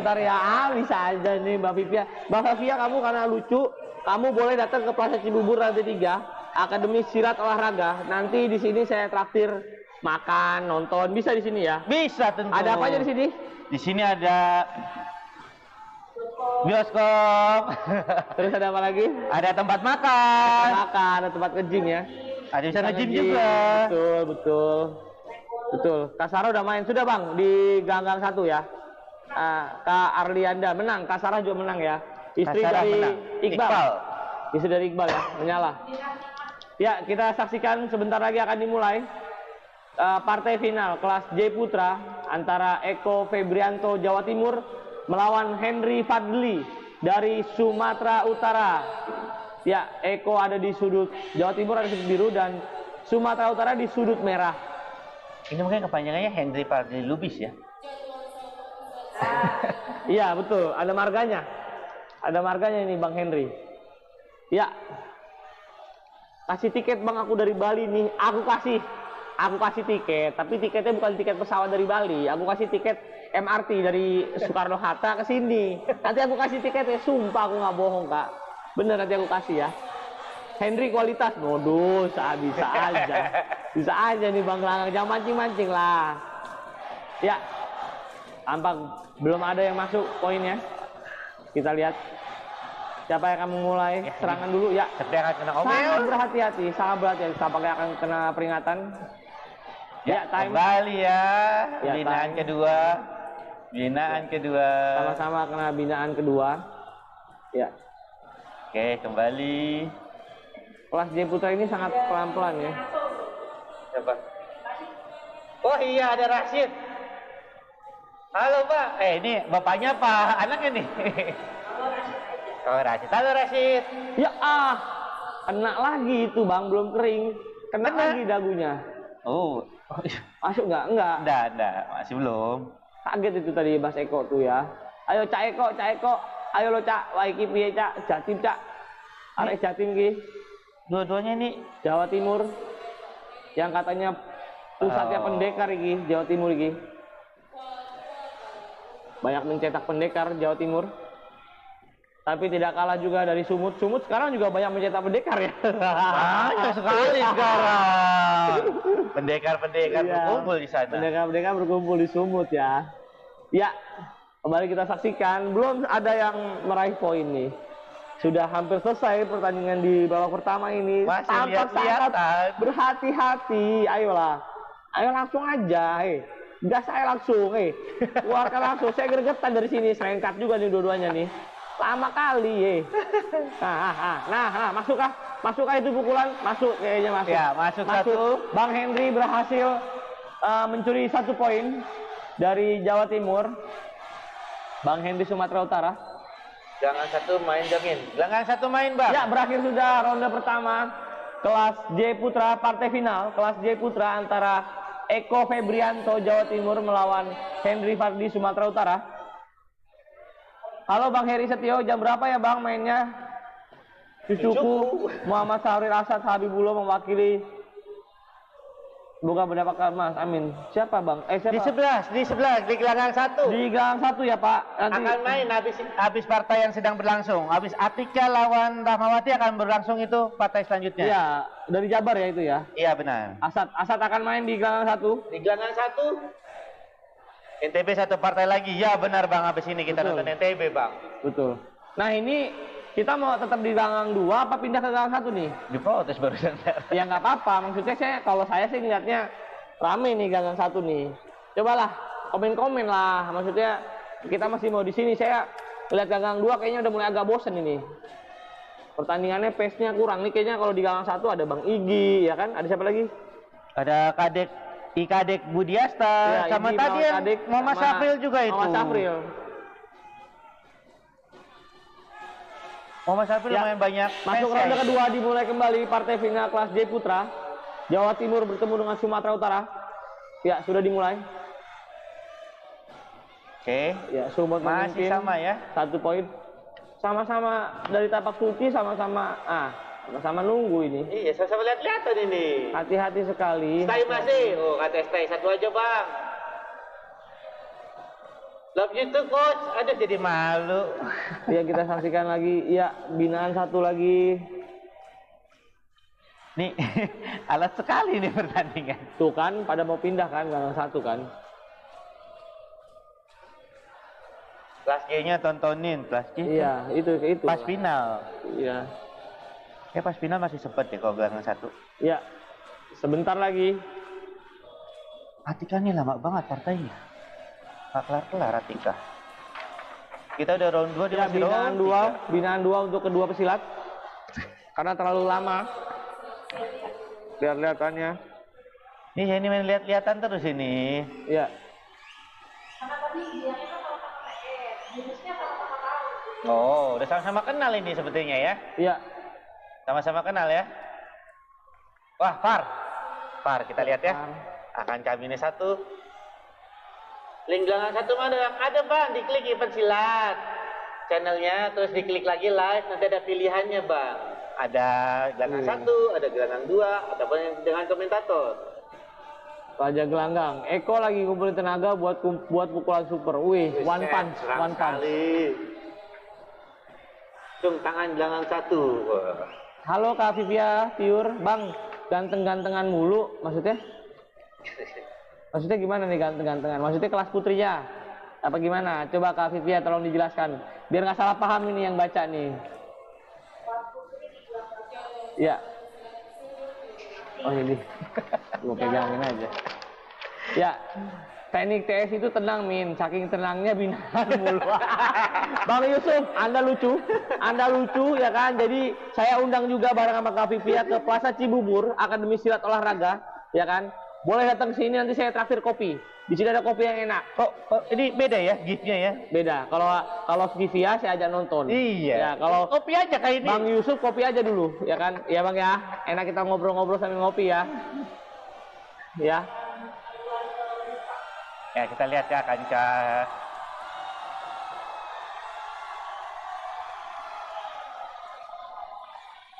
komentar ya. Bisa aja nih Mbak Vivia. Mbak Vivia, kamu karena lucu, kamu boleh datang ke Plaza Cibubur lantai 3, Akademi Silat Olahraga. Nanti di sini saya traktir makan, nonton, bisa di sini ya? Bisa tentu. Ada apa aja di sini? Di sini ada bioskop. Terus ada apa lagi? Ada tempat makan. Ada tempat nge-gym ya. Ada bisa nge-gym juga. Betul. Kak Sarah udah main sudah Bang di Ganggang 1 ya. Kak Arlianda menang, Kak Sarah juga menang ya. Istri dari Iqbal. Istri dari Iqbal ya, menyala. Ya, kita saksikan sebentar lagi akan dimulai partai final kelas J Putra antara Eko Febrianto Jawa Timur melawan Henry Fadli dari Sumatera Utara. Ya, Eko ada di sudut Jawa Timur, ada di sudut biru, dan Sumatera Utara di sudut merah. Ini mungkin kepanjangannya Henry Fadli Lubis ya. Iya betul, ada marganya. Ada marganya ini Bang Henry. Ya, kasih tiket Bang, aku dari Bali nih. Aku kasih tiket, tapi tiketnya bukan tiket pesawat dari Bali. Aku kasih tiket MRT dari Soekarno Hatta ke sini. Nanti aku kasih tiketnya, sumpah aku nggak bohong Kak. Bener, nanti aku kasih ya. Henry kualitas modus, bisa aja. Bisa aja nih Bang Langang, jangan mancing-mancing lah. Ya, tampak belum ada yang masuk poinnya. Kita lihat siapa yang akan memulai serangan dulu ya. Sangat berhati-hati, tampaknya akan kena peringatan. Ya, time. Kembali ya, binaan kedua. Binaan kedua. Sama-sama kena binaan kedua. Ya. Oke, kembali. Kelas J Putra ini sangat pelan-pelan ya. Siapa? Oh iya, ada Rashid. Halo Pak. Ini bapaknya Pak, anaknya nih. Oh Rashid. Halo Rashid. Ya kena lagi itu Bang, belum kering. Kena lagi dagunya. Oh. Masuk nggak? Enggak. Enggak, masih belum. Kaget itu tadi Mas Eko tuh ya. Ayo Cak Eko. Ayo lo Cak, waiki piye Cak, Jatim Cak. Arek Jatim ki. Dua-duanya ini Jawa Timur. Yang katanya pusatnya pendekar iki, Jawa Timur iki. Banyak mencetak pendekar Jawa Timur. Tapi tidak kalah juga dari Sumut. Sumut sekarang juga banyak mencetak pendekar ya. Banyak sekali sekarang. Pendekar-pendekar berkumpul di sana. Pendekar-pendekar berkumpul di Sumut ya. Ya, kembali kita saksikan. Belum ada yang meraih poin nih. Sudah hampir selesai pertandingan di babak pertama ini. Tampak sangat berhati-hati. Ayolah. Ayo langsung aja. Gas saya langsung. Keluarkan langsung. Saya gregetan dari sini. Serengkat juga nih dua-duanya nih. Lama kali Nah, masukkah? Masukkah itu pukulan? Masuk kayaknya masuk. Ya, masuk. Satu. Bang Henry berhasil mencuri 1 poin dari Jawa Timur. Bang Henry Sumatera Utara. Jangan satu main jamin. Jangan satu main Bang. Ya, berakhir sudah ronde pertama kelas J Putra partai final. Kelas J Putra antara Eko Febrianto Jawa Timur melawan Henry Fadli Sumatera Utara. Halo Bang Heri Setio, jam berapa ya Bang mainnya? Cucuku Muhammad Sahrir Asad Habibullah mewakili. Semoga mendapatkan emas, amin. Siapa Bang? Siapa? Di sebelah, di gelanggang 1. Di gelanggang 1 ya Pak. Nanti akan main habis partai yang sedang berlangsung. Habis Atika lawan Rahmawati akan berlangsung itu partai selanjutnya. Iya, dari Jabar ya itu ya? Iya benar. Asad akan main di gelanggang 1. Di gelanggang 1. NTB 1 partai lagi. Ya benar Bang, habis ini kita nonton NTB Bang. Betul. Nah ini kita mau tetap di gelanggang 2 apa pindah ke gelanggang 1 nih? Diprotes barusan. Ya nggak apa-apa, maksudnya kalau saya sih ngeliatnya rame nih gelanggang 1 nih. Cobalah komen-komen lah, maksudnya kita masih mau di sini. Saya lihat gelanggang 2 kayaknya udah mulai agak bosen ini. Pertandingannya pace-nya kurang nih kayaknya. Kalau di gelanggang 1 ada Bang Igi ya kan? Ada siapa lagi? Ada Kadek Budiasta, ya, sama tadi Muhammad Safril juga itu. Muhammad Safril lumayan banyak. Masuk ronde kedua, dimulai kembali partai final kelas J Putra. Jawa Timur bertemu dengan Sumatera Utara. Ya, sudah dimulai. Oke. Ya, Sumut masih sama ya. 1 poin. Sama-sama dari tapak suci, sama-sama nunggu ini. Iya, sama-sama lihat-lihatan ini. Hati-hati sekali. Stay masih. Oh, kata stay 1 aja, Bang. Love you too, coach. Aduh, jadi malu. Ya kita saksikan lagi. Ya, binaan satu lagi. Nih, alat sekali nih pertandingan. Tuh kan, pada mau pindah kan, gandang satu kan. Kelas G-nya tontonin, kelas G. Iya, itu. Pas final. Iya. Ya pas final masih sempet ya kalau gandang satu. Iya. Sebentar lagi. Atika nih lama banget partainya. Nggak kelar-kelar Atika. Kita udah round 2, dia Ya, masih round 3. binaan 2 untuk kedua pesilat. Karena terlalu lama. Lihat-lihatannya. Nih, ini main lihat-lihatan terus ini. Iya. Oh, udah sama-sama kenal ini sepertinya ya. Iya. Sama-sama kenal ya. Wah, Far. Far, kita lihat ya. Akan kami ini satu. Link belakang satu mana? Ada bang, diklik event silat. Channelnya, terus diklik lagi live, nanti ada pilihannya bang. Ada gelanggang satu, ada gelanggang 2, ataupun yang dengan komentator. Raja Gelanggang. Eko lagi ngumpulin tenaga buat pukulan super. Wih, one punch. Tung tangan gelanggang 1. Halo Kak Vivia, Tiur, Bang, ganteng-gantengan mulu, maksudnya? Maksudnya gimana nih ganteng-gantengan? Maksudnya kelas putrinya? Apa gimana? Coba Kak Vivia tolong dijelaskan. Biar nggak salah paham ini yang baca nih. Ya. Oh ini. Gue pegangin aja. Ya. Teknik TS itu tenang Min, saking tenangnya binaan mulu. Bang Yusuf, Anda lucu ya kan? Jadi saya undang juga bareng sama Kak Vivia ke Plaza Cibubur, Akademi Silat Olahraga, ya kan? Boleh datang ke sini, nanti saya traktir kopi. Di sini ada kopi yang enak. Kok ini beda ya giftnya ya? Beda. Kalau Vivia saya ajak nonton. Iya. Ya, kalau kopi aja kayak ini. Bang Yusuf kopi aja dulu, ya kan? Ya Bang ya. Enak kita ngobrol-ngobrol sambil ngopi ya. Ya. Ya kita lihat ya kancah.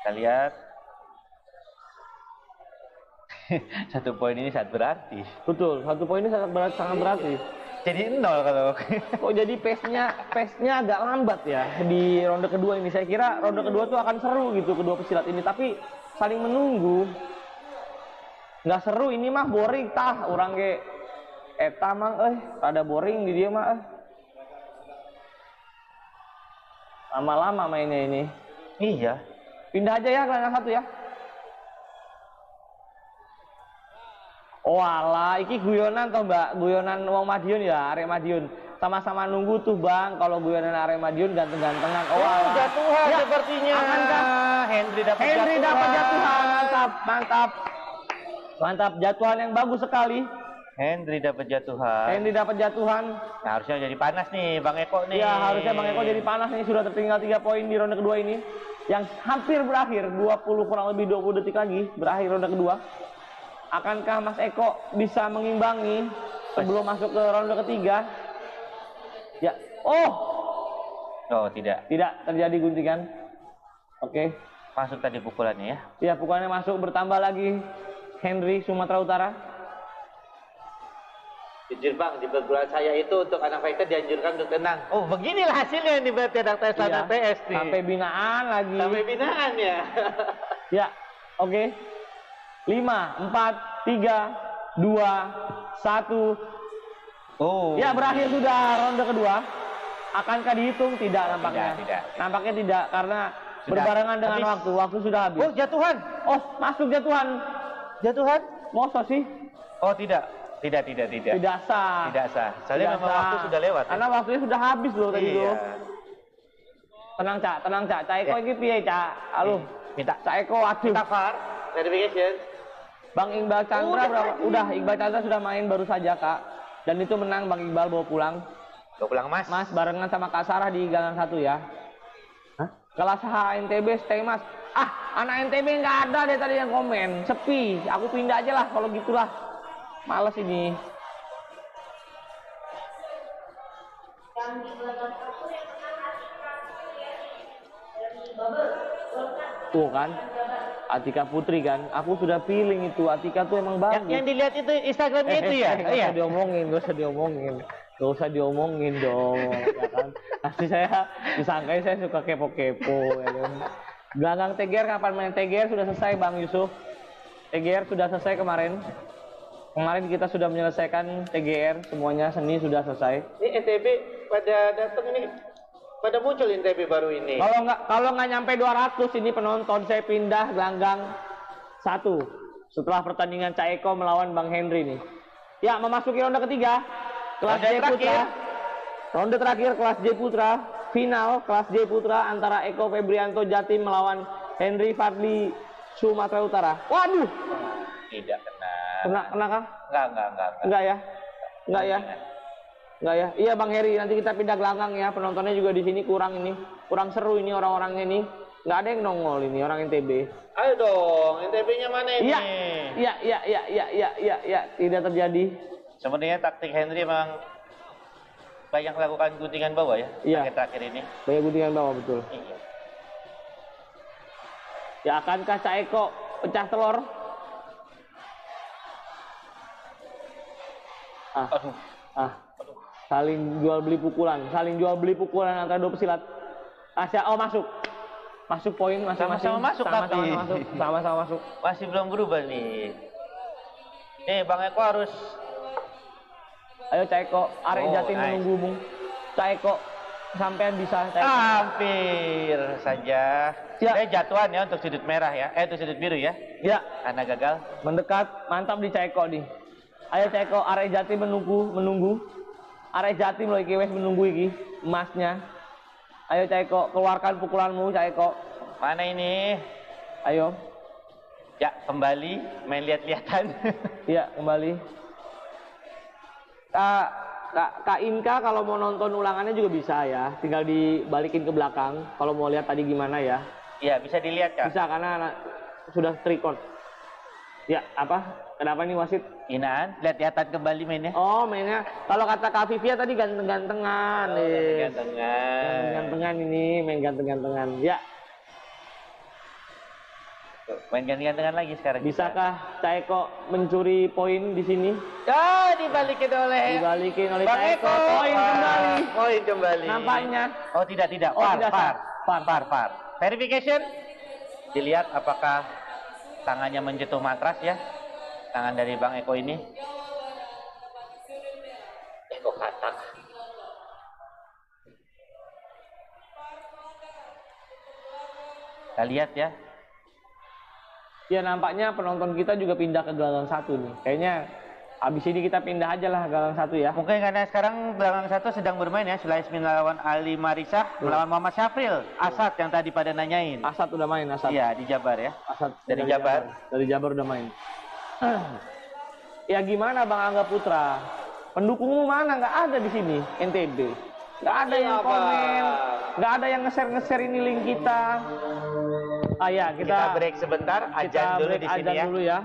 Kita lihat. Satu poin ini sangat berarti. Betul, satu poin ini sangat berarti. Jadi 0 kalau. Kok jadi pace-nya agak lambat ya di ronde kedua ini. Saya kira ronde kedua tuh akan seru gitu kedua pesilat ini, tapi saling menunggu. Nggak seru ini mah boring tah orang ge eta mang rada boring di dia mah lama-lama mainnya ini. Iya. Pindah aja ya gelanggang satu ya. Oh alah, iki guyonan toh Mbak, guyonan wong Madiun ya, Arek Madiun. Sama-sama nunggu tuh Bang, kalau guyonan Arek Madiun ganteng-gantengan. Oh alah. Jatuhan Ya, sepertinya. akankah Henry dapat jatuhan. Mantap, jatuhan yang bagus sekali. Henry dapat jatuhan. Nah, harusnya jadi panas nih Bang Eko nih. Ya, harusnya Bang Eko jadi panas nih, sudah tertinggal 3 poin di ronde kedua ini. Yang hampir berakhir, 20 kurang lebih 20 detik lagi berakhir ronde kedua. Akankah Mas Eko bisa mengimbangi sebelum masuk ke ronde ketiga? Ya. Oh, tidak. Tidak terjadi guntingan. Oke. Masuk tadi pukulannya ya. Ya, pukulannya masuk, bertambah lagi Henry Sumatera Utara. Jujur Bang, di perguruan saya itu untuk anak fighter dianjurkan untuk tenang. Oh, beginilah hasilnya nih berarti anak TS Iya, TS nih. sampai binaan lagi. Sampai binaan ya. Ya, oke. 5, 4, 3, 2, 1. Oh. Ya, berakhir sudah ronde kedua. Akankah dihitung? Tidak nampaknya. Tidak. Nampaknya tidak karena Sudah berbarengan dengan habis. waktu. Waktu sudah habis. Oh, jatuhan. Oh, masuk jatuhan. Jatuhan? Masa sih? Oh, tidak. Tidak. Tidak sah. Tidak sah. Soalnya Tidak memang sah. waktu sudah lewat. Karena waktunya sudah habis loh tadi Iya. loh. Tenang, Cak. Cak Eko Ya. ini piye, Cak? Halo. Minta. Cak Eko, aduh. Minta VAR. Verification. Bang Iqbal Chandra berapa? Udah, Iqbal Chandra sudah main baru saja, Kak. Dan itu menang Bang Iqbal bawa pulang. Bawa pulang Mas. Mas barengan sama Kak Sarah di Galang 1 ya. Hah? Kelas H NTB stay Mas. Anak NTB nggak ada deh tadi yang komen. Sepi. Aku pindah aja lah kalau gitulah. Males ini. Tuh kan. Atika Putri kan. Aku sudah feeling itu Atika tuh emang bagus. Yang dilihat itu Instagramnya itu ya? Gak usah diomongin, Gak usah diomongin dong, ya kan? Nanti saya disangkai saya suka kepo-kepo, ya kan? Gelanggang TGR kapan main? TGR sudah selesai Bang Yusuf. TGR sudah selesai kemarin. Kemarin kita sudah menyelesaikan TGR, semuanya seni sudah selesai. Ini NTB pada datang ini, pada muncul NTB baru ini. Kalau nggak nyampe 200 ini penonton, saya pindah gelanggang 1 setelah pertandingan Cak Eko melawan Bang Henry nih. Ya, memasuki ronde ketiga. Kelas J Putra. Ronde terakhir kelas J Putra. Final kelas J Putra antara Eko Febrianto Jatim melawan Henry Fadli Sumatera Utara. Waduh. Tidak kena. Kena kah? Enggak. Enggak ya? Enggak ya? Enggak ya? Iya Bang Heri, nanti kita pindah gelanggang ya. Penontonnya juga di sini kurang ini. Kurang seru ini orang-orangnya ini. Enggak ada yang nongol ini orang NTB. Ayo dong, NTB-nya mana ini? Iya, tidak terjadi. Sebenarnya taktik Henry memang banyak lakukan guntingan bawah ya. Iya. Terakhir ini. Banyak guntingan bawah betul. Iya. Ya akankah Cak Eko pecah telur? Saling jual beli pukulan antara dua pesilat. Masuk poin masing-masing. Sama-sama masuk. Masih belum berubah nih. Nih Bang Eko harus. Ayo Cak Eko, Arek Jatim menunggumu. Cak Eko, sampean bisa. Cak Eko. Hampir saja. Saya jatuhan ya untuk sudut merah ya. Untuk sudut biru ya. Ya. Karena gagal. Mendekat, mantap di Cak Eko nih. Ayo Cak Eko, Arek Jatim menunggu. Arek Jatim loh iki wes menunggu iki emasnya. Ayo Cak Eko, keluarkan pukulanmu Cak Eko. Mana ini? Ayo. Ya, kembali main lihat-lihatan. Iya, kembali. Kak Inka kalau mau nonton ulangannya juga bisa ya. Tinggal dibalikin ke belakang kalau mau lihat tadi gimana ya. Iya, bisa dilihat Kak. Bisa karena sudah record. Ya, apa? Kenapa nih wasit? Inaan, lihat-lihatan kembali mainnya. Oh, mainnya. Kalau kata Kak Vivia tadi ganteng-gantengan. Ganteng-gantengan ini, main ganteng-gantengan. Ya. Main ganti-gantian lagi sekarang. Bisakah Cak Eko mencuri poin di sini? Dibalikin oleh Cak Eko. Poin kembali. Nampaknya. Oh, tidak. Far. Verification. Dilihat apakah tangannya menyentuh matras ya. Tangan dari Bang Eko ini. Eko katak. Kita lihat ya. Ya nampaknya penonton kita juga pindah ke gelanggang 1 nih. Kayaknya abis ini kita pindah aja lah gelanggang 1 ya. Mungkin karena sekarang gelanggang 1 sedang bermain ya. Sulaismin melawan Ali Marisa, melawan Muhammad Syafril. Asad yang tadi pada nanyain. Asad udah main, Asad. Iya, di Jabar ya. Asad dari Jabar. Dari Jabar udah main. Ya gimana Bang Angga Putra? Pendukungmu mana? Nggak ada di sini, NTB. Nggak ada yang komen. Nggak ada yang nge-share ini link kita. Ya kita break sebentar, ajan dulu di sini ya. Dulu ya.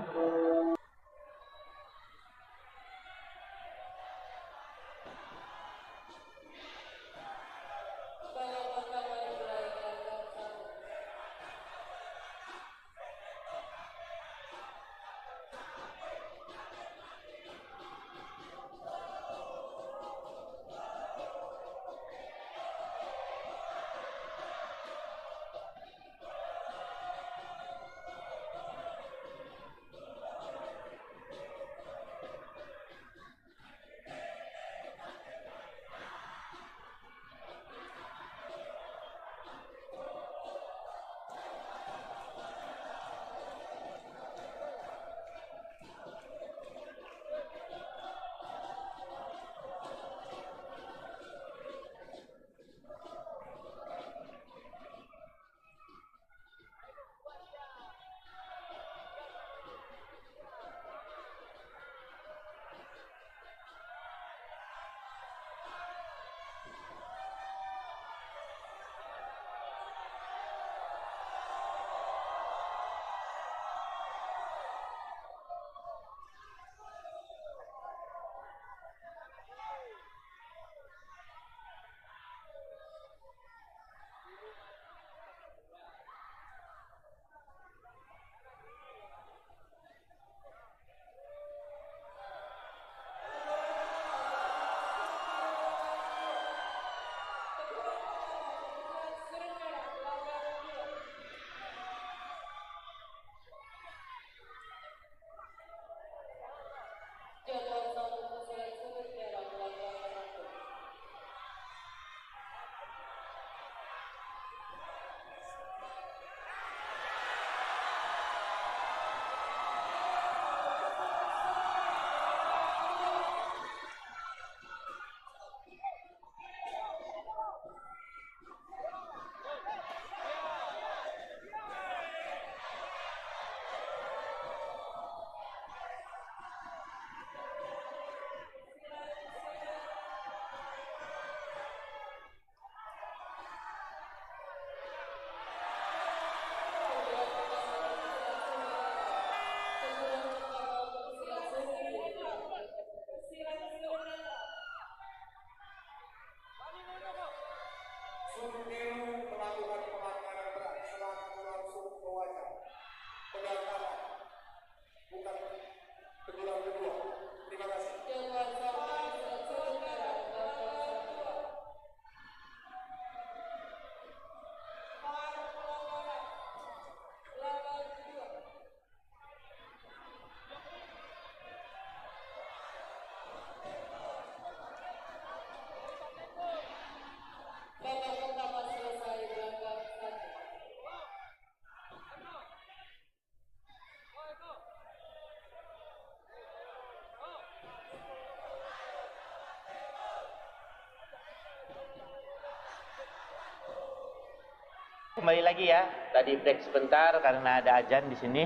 Kembali lagi ya, tadi break sebentar karena ada azan di sini.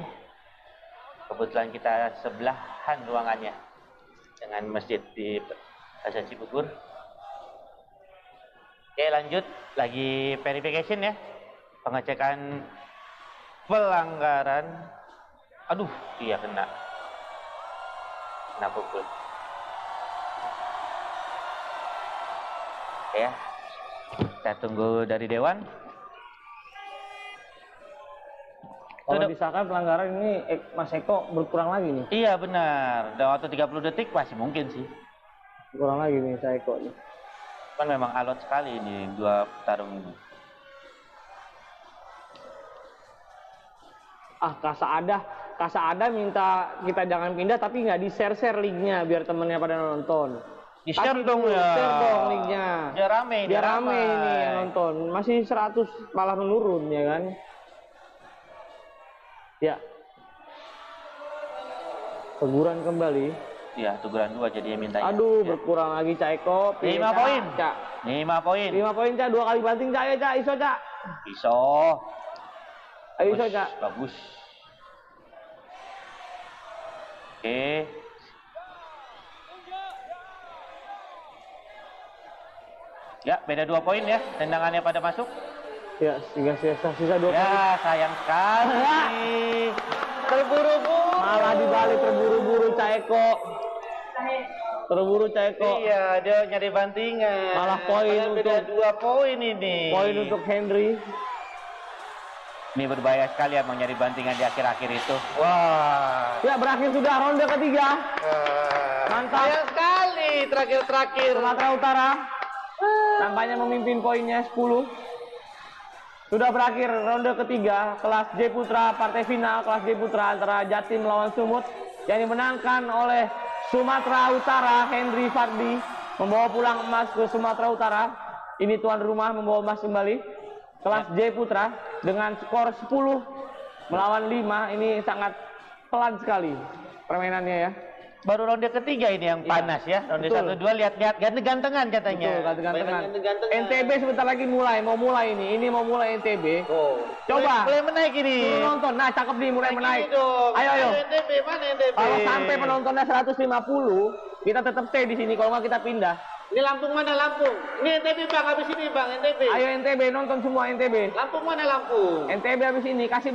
Kebetulan kita sebelahan ruangannya dengan masjid di Pasar Cibubur. Oke, lanjut lagi verification ya, pengecekan pelanggaran. Aduh, iya kena pukul. Oke ya, kita tunggu dari Dewan. Kalau misalkan pelanggaran ini Mas Eko berkurang lagi nih. Iya benar, dalam waktu 30 detik masih mungkin sih. Berkurang lagi nih saya Eko nih. Kan memang alot sekali ini dua petarung ini. Kasa ada minta kita jangan pindah tapi nggak di-share linknya biar temennya pada nonton. Di-share dong ya. Share dong linknya. Biar rame ini yang nonton. Masih 100 malah menurun ya kan. Ya. Teguran kembali. Iya, teguran 2 jadinya mintanya. Aduh, ya. berkurang lagi Cak Eko. 5 poin. Cak. 5 poin. 5 poin Cak, 2 kali banting Cak ya Cak, iso Cak. Iso. Ayo iso Cak. Bagus. Oke. Ya, beda 2 poin ya. Tendangannya pada masuk. Ya, sisa 2 poin. Ya, sayang sekali. Terburu-buru. Malah dibalik terburu-buru Cak Eko. Terburu Cak Eko. Iya, dia nyari bantingan. Malah poin beda untuk 2 poin ini. Poin untuk Henry. Ini berbahaya sekali ya mau nyari bantingan di akhir-akhir itu. Wah. Ya, berakhir sudah ronde ketiga. Mantap. Sayang sekali terakhir-terakhir. Sumatera Utara tampaknya memimpin poinnya 10. Sudah berakhir ronde ketiga kelas J Putra, partai final kelas J Putra antara Jatim melawan Sumut yang dimenangkan oleh Sumatera Utara. Henry Fardi membawa pulang emas ke Sumatera Utara. Ini tuan rumah membawa emas kembali. Kelas J Putra dengan skor 10 melawan 5. Ini sangat pelan sekali permainannya ya. Baru ronde ketiga ini yang panas ya. Ronde 1-2 lihat-lihat ganteng-gantengan katanya. Betul, ganteng-gantengan. NTB sebentar lagi mau mulai ini. Ini mau mulai NTB. Oh. Coba. Mulai menaik ini. Suruh nonton. Nah, cakep nih mulai menaik. Ayo. NTB, mana NTB? Kalau sampai penontonnya 150, kita tetap stay di sini. Kalau nggak kita pindah. Ini Lampung mana Lampung? Ini NTB Bang, habis ini Bang, NTB. Ayo NTB, nonton semua NTB. Lampung mana Lampung? NTB habis ini kasih